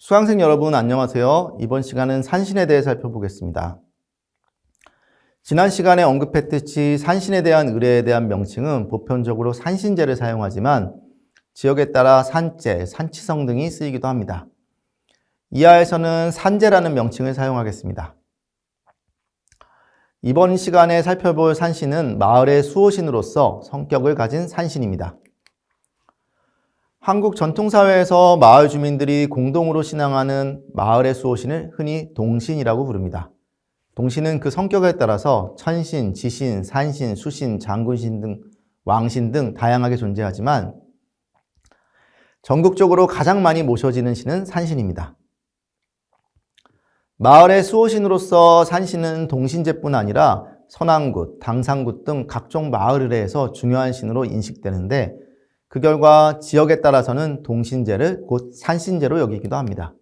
수강생 여러분 안녕하세요. 이번 시간은 산신에 대해 살펴보겠습니다. 지난 시간에 언급했듯이 산신에 대한 의뢰에 대한 명칭은 보편적으로 산신제를 사용하지만 지역에 따라 산제, 산치성 등이 쓰이기도 합니다. 이하에서는 산제라는 명칭을 사용하겠습니다. 이번 시간에 살펴볼 산신은 마을의 수호신으로서 성격을 가진 산신입니다. 한국 전통사회에서 마을 주민들이 공동으로 신앙하는 마을의 수호신을 흔히 동신이라고 부릅니다. 동신은 그 성격에 따라서 천신, 지신, 산신, 수신, 장군신 등 왕신 등 다양하게 존재하지만 전국적으로 가장 많이 모셔지는 신은 산신입니다. 마을의 수호신으로서 산신은 동신제뿐 아니라 선안굿, 당상굿 등 각종 마을 의뢰에서 중요한 신으로 인식되는데 그 결과 지역에 따라서는 동신제를 곧 산신제로 여기기도 합니다.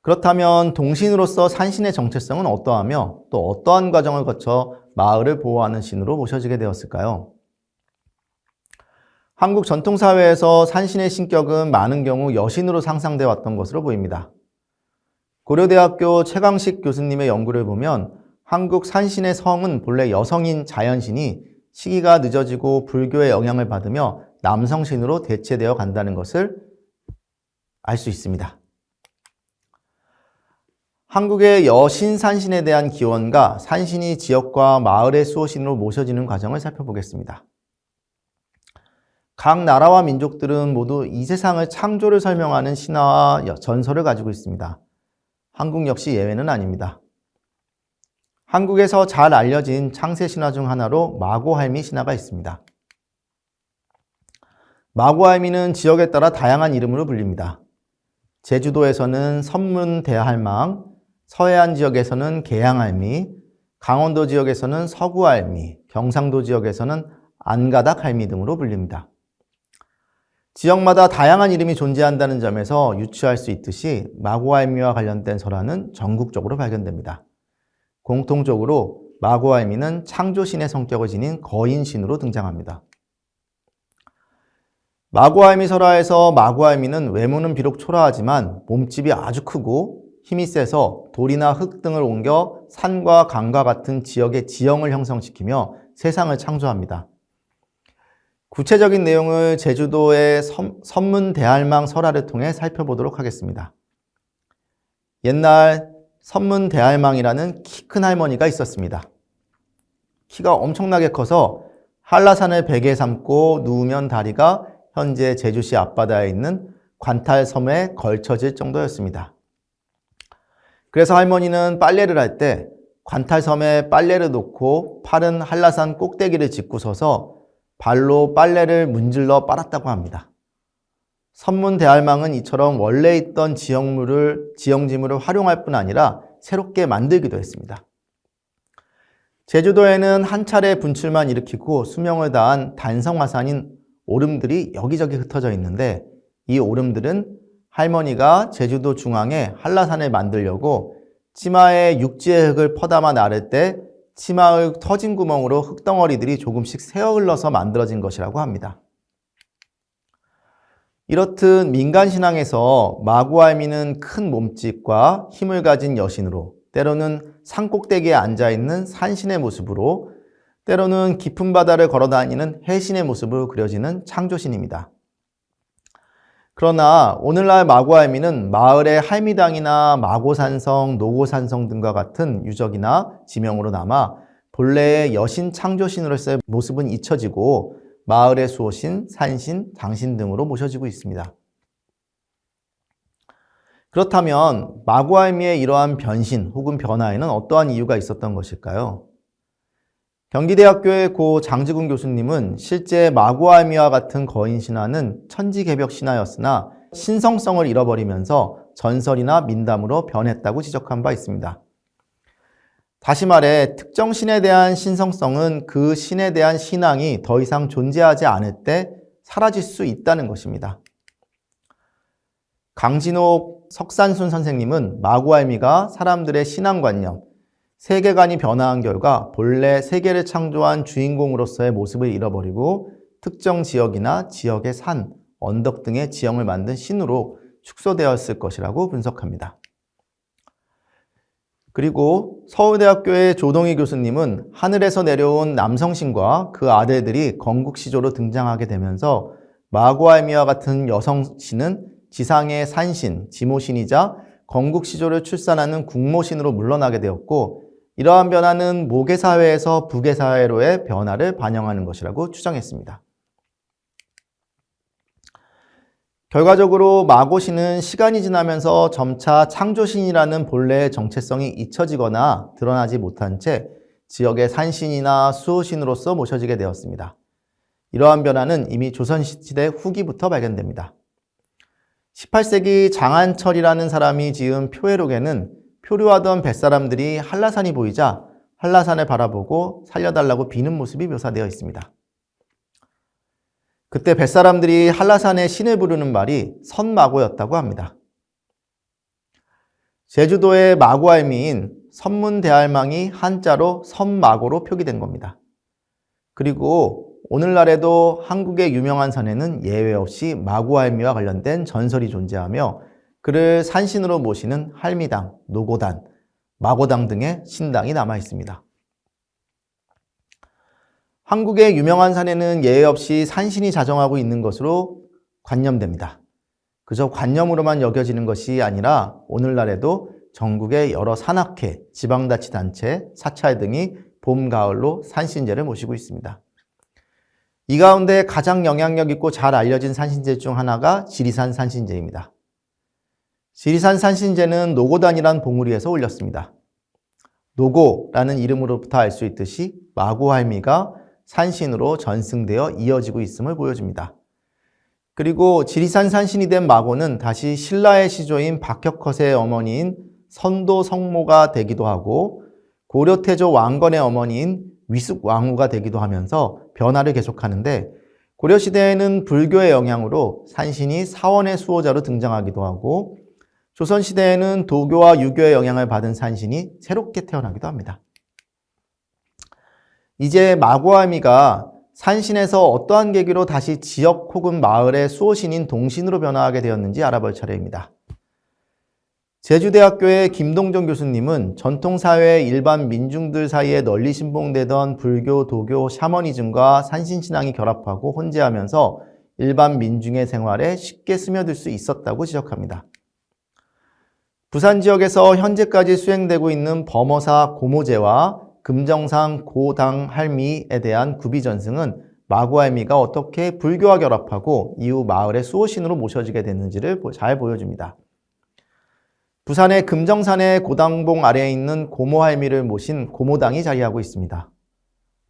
그렇다면 동신으로서 산신의 정체성은 어떠하며 또 어떠한 과정을 거쳐 마을을 보호하는 신으로 모셔지게 되었을까요? 한국 전통사회에서 산신의 신격은 많은 경우 여신으로 상상되어 왔던 것으로 보입니다. 고려대학교 최강식 교수님의 연구를 보면 한국 산신의 성은 본래 여성인 자연신이 시기가 늦어지고 불교의 영향을 받으며 남성신으로 대체되어 간다는 것을 알 수 있습니다. 한국의 여신 산신에 대한 기원과 산신이 지역과 마을의 수호신으로 모셔지는 과정을 살펴보겠습니다. 각 나라와 민족들은 모두 이 세상을 창조를 설명하는 신화와 전설을 가지고 있습니다. 한국 역시 예외는 아닙니다. 한국에서 잘 알려진 창세 신화 중 하나로 마고할미 신화가 있습니다. 마고할미는 지역에 따라 다양한 이름으로 불립니다. 제주도에서는 선문대할망, 서해안 지역에서는 계양할미, 강원도 지역에서는 서구할미, 경상도 지역에서는 안가닥할미 등으로 불립니다. 지역마다 다양한 이름이 존재한다는 점에서 유추할 수 있듯이 마고할미와 관련된 설화는 전국적으로 발견됩니다. 공통적으로 마고할미는 창조신의 성격을 지닌 거인신으로 등장합니다. 마고할미 설화에서 마고할미는 외모는 비록 초라하지만 몸집이 아주 크고 힘이 세서 돌이나 흙 등을 옮겨 산과 강과 같은 지역의 지형을 형성시키며 세상을 창조합니다. 구체적인 내용을 제주도의 선문대할망 설화를 통해 살펴보도록 하겠습니다. 옛날 선문대할망이라는 키 큰 할머니가 있었습니다. 키가 엄청나게 커서 한라산을 베개 삼고 누우면 다리가 현재 제주시 앞바다에 있는 관탈섬에 걸쳐질 정도였습니다. 그래서 할머니는 빨래를 할 때 관탈섬에 빨래를 놓고 팔은 한라산 꼭대기를 짚고 서서 발로 빨래를 문질러 빨았다고 합니다. 선문대할망은 이처럼 원래 있던 지형지물을 활용할 뿐 아니라 새롭게 만들기도 했습니다. 제주도에는 한 차례 분출만 일으키고 수명을 다한 단성화산인 오름들이 여기저기 흩어져 있는데 이 오름들은 할머니가 제주도 중앙에 한라산을 만들려고 치마에 육지의 흙을 퍼담아 나를 때 치마의 터진 구멍으로 흙덩어리들이 조금씩 새어 흘러서 만들어진 것이라고 합니다. 이렇듯 민간신앙에서 마고할미는 큰 몸집과 힘을 가진 여신으로, 때로는 산꼭대기에 앉아있는 산신의 모습으로, 때로는 깊은 바다를 걸어다니는 해신의 모습으로 그려지는 창조신입니다. 그러나 오늘날 마고할미는 마을의 할미당이나 마고산성, 노고산성 등과 같은 유적이나 지명으로 남아 본래의 여신 창조신으로서의 모습은 잊혀지고 마을의 수호신, 산신, 당신 등으로 모셔지고 있습니다. 그렇다면 마고할미의 이러한 변신 혹은 변화에는 어떠한 이유가 있었던 것일까요? 경기대학교의 고 장지군 교수님은 실제 마고할미와 같은 거인신화는 천지개벽 신화였으나 신성성을 잃어버리면서 전설이나 민담으로 변했다고 지적한 바 있습니다. 다시 말해 특정 신에 대한 신성성은 그 신에 대한 신앙이 더 이상 존재하지 않을 때 사라질 수 있다는 것입니다. 강진옥 석산순 선생님은 마고할미가 사람들의 신앙관념, 세계관이 변화한 결과 본래 세계를 창조한 주인공으로서의 모습을 잃어버리고 특정 지역이나 지역의 산 언덕 등의 지형을 만든 신으로 축소되었을 것이라고 분석합니다. 그리고 서울대학교의 조동희 교수님은 하늘에서 내려온 남성신과 그 아들들이 건국시조로 등장하게 되면서 마구알미와 같은 여성신은 지상의 산신, 지모신이자 건국시조를 출산하는 국모신으로 물러나게 되었고, 이러한 변화는 모계사회에서 부계사회로의 변화를 반영하는 것이라고 추정했습니다. 결과적으로 마고신은 시간이 지나면서 점차 창조신이라는 본래의 정체성이 잊혀지거나 드러나지 못한 채 지역의 산신이나 수호신으로서 모셔지게 되었습니다. 이러한 변화는 이미 조선시대 후기부터 발견됩니다. 18세기 장한철이라는 사람이 지은 표회록에는 표류하던 뱃사람들이 한라산이 보이자 한라산을 바라보고 살려달라고 비는 모습이 묘사되어 있습니다. 그때 뱃사람들이 한라산의 신을 부르는 말이 선마고였다고 합니다. 제주도의 마구알미인 선문대할망이 한자로 선마고로 표기된 겁니다. 그리고 오늘날에도 한국의 유명한 산에는 예외 없이 마구알미와 관련된 전설이 존재하며 그를 산신으로 모시는 할미당, 노고단, 마고당 등의 신당이 남아 있습니다. 한국의 유명한 산에는 예외 없이 산신이 자정하고 있는 것으로 관념됩니다. 그저 관념으로만 여겨지는 것이 아니라 오늘날에도 전국의 여러 산악회, 지방자치단체, 사찰 등이 봄, 가을로 산신제를 모시고 있습니다. 이 가운데 가장 영향력 있고 잘 알려진 산신제 중 하나가 지리산 산신제입니다. 지리산 산신제는 노고단이란 봉우리에서 올렸습니다. 노고라는 이름으로부터 알 수 있듯이 마구할미가 산신으로 전승되어 이어지고 있음을 보여줍니다. 그리고 지리산 산신이 된 마고는 다시 신라의 시조인 박혁컷의 어머니인 선도 성모가 되기도 하고 고려태조 왕건의 어머니인 위숙왕후가 되기도 하면서 변화를 계속하는데, 고려시대에는 불교의 영향으로 산신이 사원의 수호자로 등장하기도 하고 조선시대에는 도교와 유교의 영향을 받은 산신이 새롭게 태어나기도 합니다. 이제 마구알미가 산신에서 어떠한 계기로 다시 지역 혹은 마을의 수호신인 동신으로 변화하게 되었는지 알아볼 차례입니다. 제주대학교의 김동정 교수님은 전통사회의 일반 민중들 사이에 널리 신봉되던 불교, 도교, 샤머니즘과 산신신앙이 결합하고 혼재하면서 일반 민중의 생활에 쉽게 스며들 수 있었다고 지적합니다. 부산 지역에서 현재까지 수행되고 있는 범어사 고모제와 금정상 고당 할미에 대한 구비전승은 마구알미가 어떻게 불교와 결합하고 이후 마을의 수호신으로 모셔지게 됐는지를 잘 보여줍니다. 부산의 금정산의 고당봉 아래에 있는 고모할미를 모신 고모당이 자리하고 있습니다.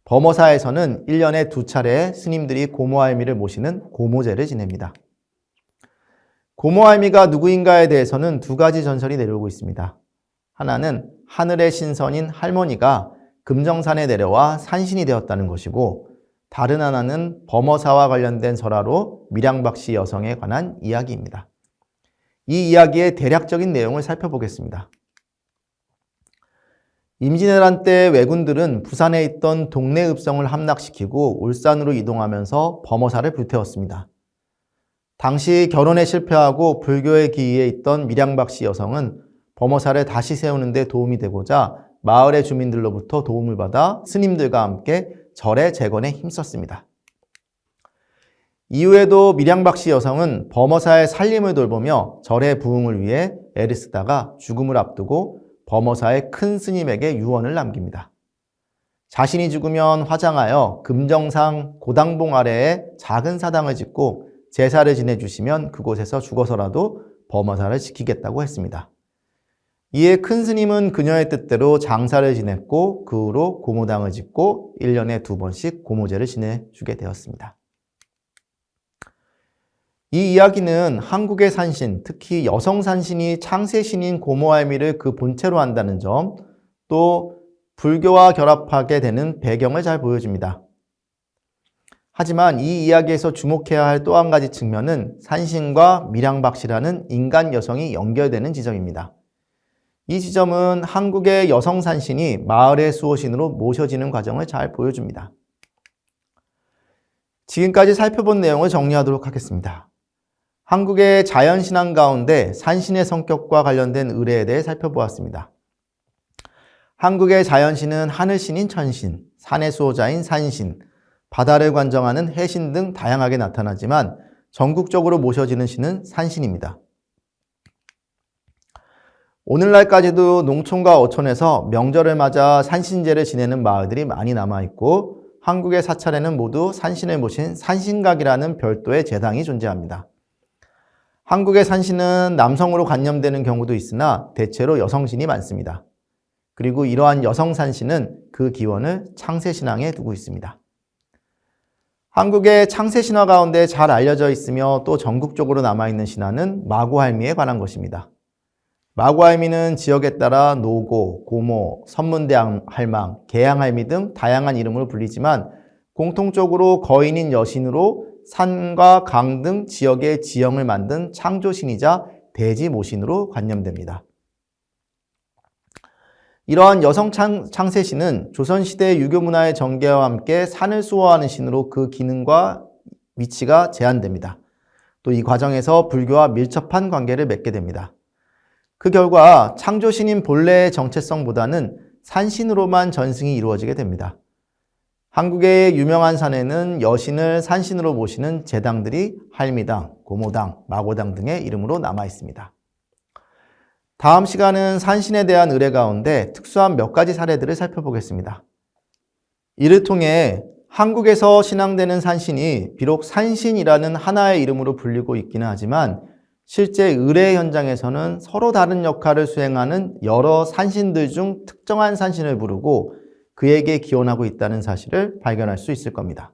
범어사에서는 1년에 2차례 스님들이 고모할미를 모시는 고모제를 지냅니다. 고모할미가 누구인가에 대해서는 2가지 전설이 내려오고 있습니다. 하나는 하늘의 신선인 할머니가 금정산에 내려와 산신이 되었다는 것이고, 다른 하나는 범어사와 관련된 설화로 밀양박씨 여성에 관한 이야기입니다. 이 이야기의 대략적인 내용을 살펴보겠습니다. 임진왜란 때 왜군들은 부산에 있던 동래읍성을 함락시키고 울산으로 이동하면서 범어사를 불태웠습니다. 당시 결혼에 실패하고 불교의 기위에 있던 밀양박씨 여성은 범어사를 다시 세우는 데 도움이 되고자 마을의 주민들로부터 도움을 받아 스님들과 함께 절의 재건에 힘썼습니다. 이후에도 밀양박씨 여성은 범어사의 살림을 돌보며 절의 부흥을 위해 애를 쓰다가 죽음을 앞두고 범어사의 큰 스님에게 유언을 남깁니다. 자신이 죽으면 화장하여 금정상 고당봉 아래에 작은 사당을 짓고 제사를 지내주시면 그곳에서 죽어서라도 범어사를 지키겠다고 했습니다. 이에 큰 스님은 그녀의 뜻대로 장사를 지냈고 그 후로 고모당을 짓고 1년에 2번씩 고모제를 지내주게 되었습니다. 이 이야기는 한국의 산신, 특히 여성 산신이 창세신인 고모할미를 그 본체로 한다는 점, 또 불교와 결합하게 되는 배경을 잘 보여줍니다. 하지만 이 이야기에서 주목해야 할 또 한 가지 측면은 산신과 밀양박씨라는 인간 여성이 연결되는 지점입니다. 이 지점은 한국의 여성 산신이 마을의 수호신으로 모셔지는 과정을 잘 보여줍니다. 지금까지 살펴본 내용을 정리하도록 하겠습니다. 한국의 자연신앙 가운데 산신의 성격과 관련된 의례에 대해 살펴보았습니다. 한국의 자연신은 하늘신인 천신, 산의 수호자인 산신, 바다를 관정하는 해신 등 다양하게 나타나지만 전국적으로 모셔지는 신은 산신입니다. 오늘날까지도 농촌과 어촌에서 명절을 맞아 산신제를 지내는 마을들이 많이 남아있고 한국의 사찰에는 모두 산신을 모신 산신각이라는 별도의 제당이 존재합니다. 한국의 산신은 남성으로 관념되는 경우도 있으나 대체로 여성신이 많습니다. 그리고 이러한 여성 산신은 그 기원을 창세신앙에 두고 있습니다. 한국의 창세신화 가운데 잘 알려져 있으며 또 전국적으로 남아있는 신화는 마구할미에 관한 것입니다. 마구할미는 지역에 따라 노고, 고모, 선문대할망, 계양할미 등 다양한 이름으로 불리지만 공통적으로 거인인 여신으로 산과 강 등 지역의 지형을 만든 창조신이자 대지모신으로 관념됩니다. 이러한 여성 창세신은 조선시대 유교문화의 전개와 함께 산을 수호하는 신으로 그 기능과 위치가 제한됩니다. 또 이 과정에서 불교와 밀접한 관계를 맺게 됩니다. 그 결과 창조신인 본래의 정체성보다는 산신으로만 전승이 이루어지게 됩니다. 한국의 유명한 산에는 여신을 산신으로 모시는 제당들이 할미당, 고모당, 마고당 등의 이름으로 남아 있습니다. 다음 시간은 산신에 대한 의례 가운데 특수한 몇 가지 사례들을 살펴보겠습니다. 이를 통해 한국에서 신앙되는 산신이 비록 산신이라는 하나의 이름으로 불리고 있기는 하지만 실제 의례 현장에서는 서로 다른 역할을 수행하는 여러 산신들 중 특정한 산신을 부르고 그에게 기원하고 있다는 사실을 발견할 수 있을 겁니다.